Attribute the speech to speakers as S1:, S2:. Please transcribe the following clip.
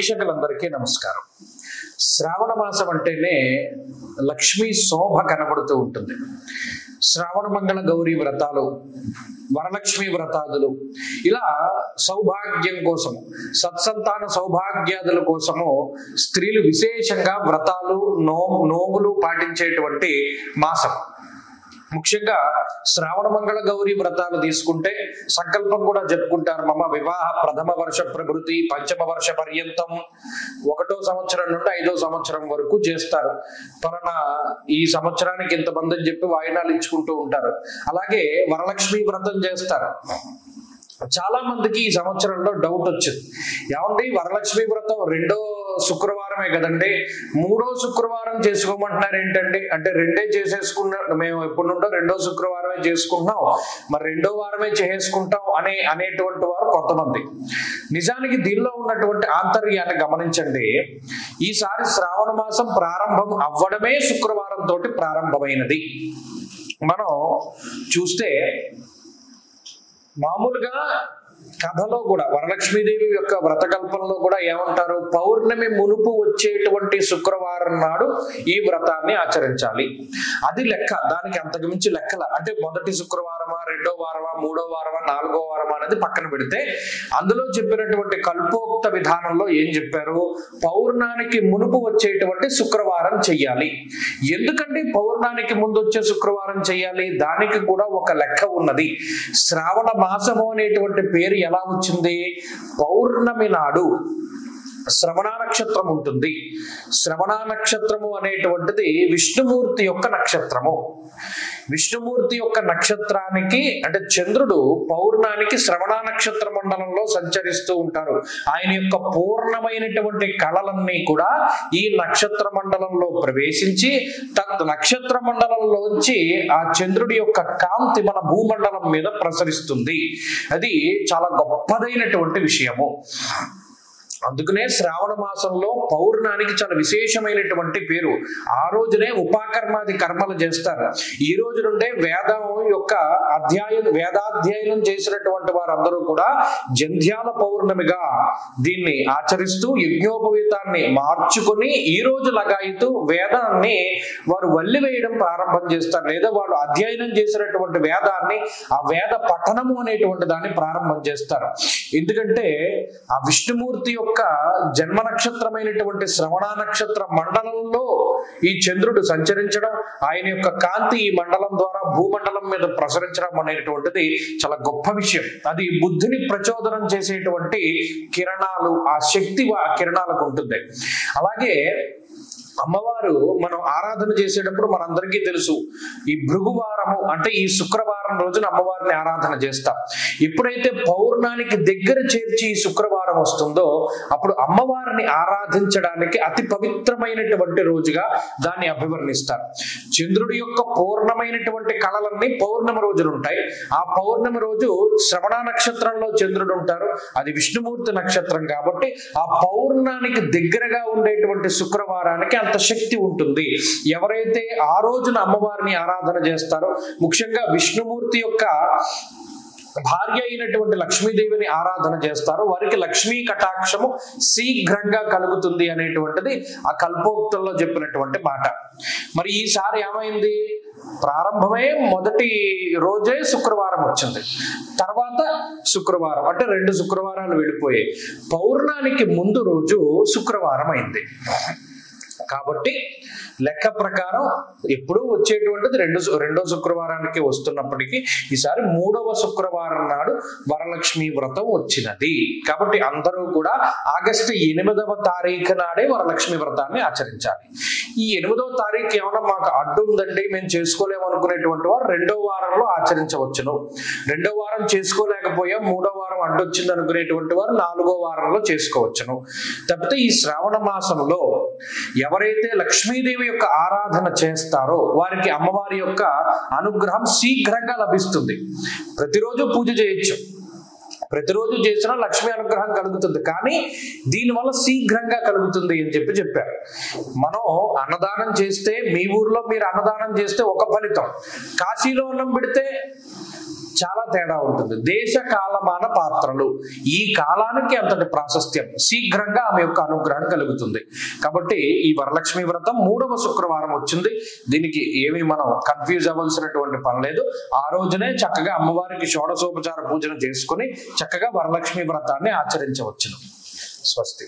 S1: వీక్షకులందరికీ నమస్కారం. శ్రావణ మాసం అంటేనే లక్ష్మీ శోభ కనబడుతూ ఉంటుంది. శ్రావణ మంగళ గౌరీ వ్రతాలు, వరలక్ష్మి వ్రతాదులు, ఇలా సౌభాగ్యం కోసము, సత్సంతాన సౌభాగ్యాదుల కోసము స్త్రీలు విశేషంగా వ్రతాలు, నోములు పాటించేటువంటి మాసం. ముఖ్యంగా శ్రావణ మంగళ గౌరీ వ్రతాలు తీసుకుంటే సంకల్పం కూడా చెప్పుకుంటారు. మమ వివాహ ప్రథమ వర్ష ప్రభృతి పంచమ వర్ష పర్యంతం, 1వ సంవత్సరం నుండి 5వ సంవత్సరం వరకు చేస్తారు. పలానా ఈ సంవత్సరానికి ఇంతమంది అని చెప్పి వాయినాలు ఇచ్చుకుంటూ ఉంటారు. అలాగే వరలక్ష్మి వ్రతం చేస్తారు. చాలా మందికి ఈ సంవత్సరంలో డౌట్ వచ్చింది, ఏమండి వరలక్ష్మి వ్రతం 2వ శుక్రవారమే కదండి, 3వ శుక్రవారం చేసుకోమంటున్నారు ఏంటండి? అంటే 2 చేసేసుకున్నాం మేము, ఎప్పటి నుండో 2వ శుక్రవారమే చేసుకుంటున్నాం, మరి 2వ వారమే చేసుకుంటాం అనేటువంటి వారు కొంతమంది. నిజానికి దీనిలో ఉన్నటువంటి ఆంతర్యాన్ని గమనించండి. ఈసారి శ్రావణ మాసం ప్రారంభం అవ్వడమే శుక్రవారం తోటి ప్రారంభమైనది. మనం చూస్తే మామూలుగా కథలో కూడా వరలక్ష్మీదేవి యొక్క వ్రతకల్పంలో కూడా ఏమంటారు, పౌర్ణమి మునుపు వచ్చేటువంటి శుక్రవారం నాడు ఈ వ్రతాన్ని ఆచరించాలి. అది లెక్క, దానికి అంతకు మించి లెక్కల. అంటే మొదటి శుక్రవారమా, 2వ వారమా, 3వ వారమా, 4వ వారమా అనేది పక్కన పెడితే అందులో చెప్పినటువంటి కల్పోక్త విధానంలో ఏం చెప్పారు, పౌర్ణానికి మునుపు వచ్చేటువంటి శుక్రవారం చెయ్యాలి. ఎందుకంటే పౌర్ణానికి ముందు వచ్చే శుక్రవారం చెయ్యాలి, దానికి కూడా ఒక లెక్క ఉన్నది. శ్రావణ మాసము అనేటువంటి పేరు ఎలా వచ్చింది? పౌర్ణమి నాడు శ్రవణ నక్షత్రం ఉంటుంది. శ్రవణ నక్షత్రము అనేటువంటిది విష్ణుమూర్తి యొక్క నక్షత్రము. విష్ణుమూర్తి యొక్క నక్షత్రానికి అంటే చంద్రుడు పౌర్ణానికి శ్రవణ నక్షత్ర మండలంలో సంచరిస్తూ ఉంటారు. ఆయన యొక్క పూర్ణమైనటువంటి కళలన్నీ కూడా ఈ నక్షత్ర మండలంలో ప్రవేశించి నక్షత్ర మండలంలోంచి ఆ చంద్రుడి యొక్క కాంతి మన భూమండలం మీద ప్రసరిస్తుంది. అది చాలా గొప్పదైనటువంటి విషయము. అందుకనే శ్రావణ మాసంలో పౌర్ణానికి చాలా విశేషమైనటువంటి పేరు. ఆ రోజునే ఉపాకర్మాది కర్మలు చేస్తారు. ఈ రోజు నుండే వేదం యొక్క వేదాధ్యయనం చేసినటువంటి వారందరూ కూడా జంధ్యాల పౌర్ణమిగా దీన్ని ఆచరిస్తూ యజ్ఞోపవీతాన్ని మార్చుకొని ఈ రోజు లగాయితూ వేదాన్ని వారు వల్లి వేయడం ప్రారంభం చేస్తారు. లేదా వాళ్ళు అధ్యయనం చేసినటువంటి వేదాన్ని, ఆ వేద పఠనము అనేటువంటి దాన్ని ప్రారంభం చేస్తారు. ఎందుకంటే ఆ విష్ణుమూర్తి యొక్క జన్మ నక్షత్రమైనటువంటి శ్రవణ నక్షత్ర మండలంలో ఈ చంద్రుడు సంచరించడం, ఆయన యొక్క కాంతి ఈ మండలం ద్వారా భూమండలం మీద ప్రసరించడం అనేటువంటిది చాలా గొప్ప విషయం. అది బుద్ధిని ప్రచోదనం చేసేటువంటి కిరణాలు, ఆ శక్తి ఆ కిరణాలకు ఉంటుంది. అలాగే అమ్మవారు మనం ఆరాధన చేసేటప్పుడు మనందరికీ తెలుసు, ఈ భృగువారము అంటే ఈ శుక్రవారం రోజున అమ్మవారిని ఆరాధన చేస్తాం. ఎప్పుడైతే పౌర్ణానికి దగ్గర చేర్చి ఈ శుక్రవారం వస్తుందో అప్పుడు అమ్మవారిని ఆరాధించడానికి అతి పవిత్రమైనటువంటి రోజుగా దాన్ని అభివర్ణిస్తారు. చంద్రుడి యొక్క పూర్ణమైనటువంటి కళలన్నీ పౌర్ణమి రోజులు ఉంటాయి. ఆ పౌర్ణమి రోజు శ్రవణ నక్షత్రంలో చంద్రుడు ఉంటారు. అది విష్ణుమూర్తి నక్షత్రం కాబట్టి ఆ పౌర్ణానికి దగ్గరగా ఉండేటువంటి శుక్రవారానికి అంత శక్తి ఉంటుంది. ఎవరైతే ఆ రోజున అమ్మవారిని ఆరాధన చేస్తారో, ముఖ్యంగా విష్ణుమూర్తి యొక్క భార్య అయినటువంటి లక్ష్మీదేవిని ఆరాధన చేస్తారు, వారికి లక్ష్మీ కటాక్షము శీఘ్రంగా కలుగుతుంది అనేటువంటిది ఆ కల్పోక్తంలో చెప్పినటువంటి మాట. మరి ఈసారి ఏమైంది, ప్రారంభమే మొదటి రోజే శుక్రవారం వచ్చింది. తర్వాత శుక్రవారం అంటే 2 శుక్రవారాలు వెళ్ళిపోయాయి. పౌర్ణానికి ముందు రోజు శుక్రవారం అయింది. కాబట్టి లెక్క ప్రకారం ఎప్పుడూ వచ్చేటువంటిది 2వ శుక్రవారానికి వస్తున్నప్పటికీ ఈసారి 3వ శుక్రవారం నాడు వరలక్ష్మి వ్రతం వచ్చినది. కాబట్టి అందరూ కూడా ఆగస్టు 8వ తారీఖు నాడే వరలక్ష్మి వ్రతాన్ని ఆచరించాలి. ఈ 8వ తారీఖు ఏమన్నా మాకు అడ్డు ఉందండి, మేము చేసుకోలేము అనుకునేటువంటి వారు 2వ వారంలో ఆచరించవచ్చును. 2వ వారం చేసుకోలేకపోయాం, 3వ వారం అడ్డొచ్చింది అనుకునేటువంటి వారు 4వ వారంలో చేసుకోవచ్చును. తప్పితే ఈ శ్రావణ మాసంలో ఎవరైతే లక్ష్మీదేవి యొక్క ఆరాధన చేస్తారో వారికి అమ్మవారి యొక్క అనుగ్రహం శీఘ్రంగా లభిస్తుంది. ప్రతిరోజు పూజ చేయొచ్చు, ప్రతిరోజు చేసినా లక్ష్మీ అనుగ్రహం కలుగుతుంది, కానీ దీనివల్ల శీఘ్రంగా కలుగుతుంది అని చెప్పారు. మనం అన్నదానం చేస్తే, మీ ఊర్లో మీరు అన్నదానం చేస్తే ఒక ఫలితం, కాశీలో అన్నం పెడితే చాలా తేడా ఉంటుంది. దేశ కాలమాన పాత్రలు, ఈ కాలానికి అంతటి ప్రాశస్త్యం, శీఘ్రంగా ఆమె యొక్క అనుగ్రహం కలుగుతుంది. కాబట్టి ఈ వరలక్ష్మి వ్రతం 3వ శుక్రవారం వచ్చింది. దీనికి ఏమీ మనం కన్ఫ్యూజ్ అవ్వాల్సినటువంటి పని లేదు. ఆ రోజునే చక్కగా అమ్మవారికి షోడశోపచార పూజను చేసుకుని చక్కగా వరలక్ష్మి వ్రతాన్ని ఆచరించవచ్చును. స్వస్తి.